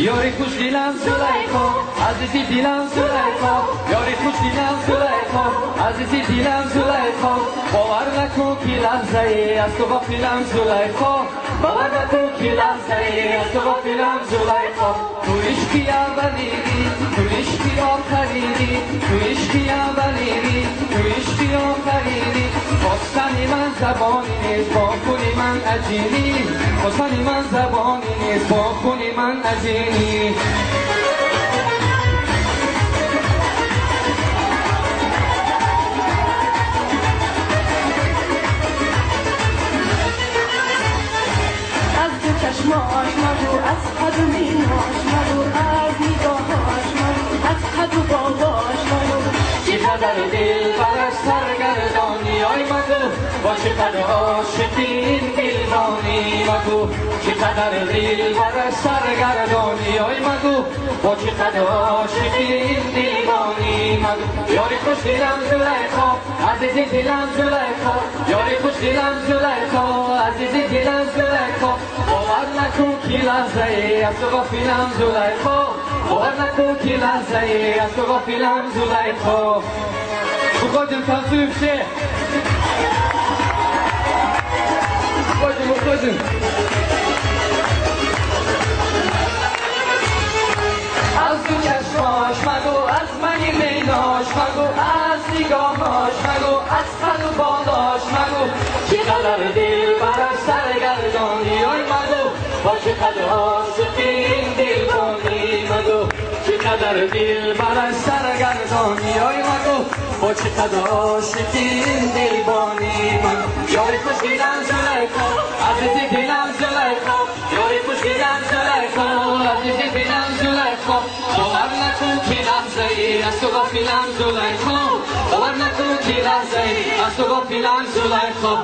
یاری خوش دیلم زلیخا عزیزی دیلم زلیخا یاری خوش دیلم زلیخا عزیزی دیلم زلیخا باور نکن که لحظه ای از تو غافلم زلیخا باور نکن که لحظه ای از تو غافلم زلیخا تو عشقی اولیدی تو عشقی آخریدی تو عشقی اولیدی تو عشقی آخریدی خواستنی من زبانی نیست با خونی من عجینی خواستنی من زبانی نیست با خونی من عجینی از دو چشماش مگو از حد و میناش مگو از نگاهاش مگو از حد و باهاش مگو چقدر دل برش سرگردانی آی مگو با چقدر عاشقی این دیوانی مگو چقدر دل برش سرگردانی آی مگو با چقدر عاشقی این دیوانی مگو یاری خوش دیلم زلیخا عزیزی دیلم زلیخا یاری خوش دیلم زلیخا عزیزی دیلم زلیخا باور نکن که لحظه ای از تو غافلم زلیخا باور نکن که لحظه ای از تو غافلم زلیخا بخواجم تنظیم شه بخواجم از دو چشماش مگو از منی میناش مگو از نگاهاش مگو از خد و بالاش مگو چقدر دل برش سرگردانی آی مگو با چقدر عاشقی این دیوانی مگو چقدر دل برش سرگردانی آی مگو با چقدر عاشقی این دیوانی مگو یاری خوش دیلم زلیخا عزیزی دیلم زلیخا یاری خوش دیلم زلیخا عزیزی دیلم زلیخا باور نکن که لحظه ای از تو غافلم زلیخا باور نکن که لحظه ای از تو غافلم زلیخا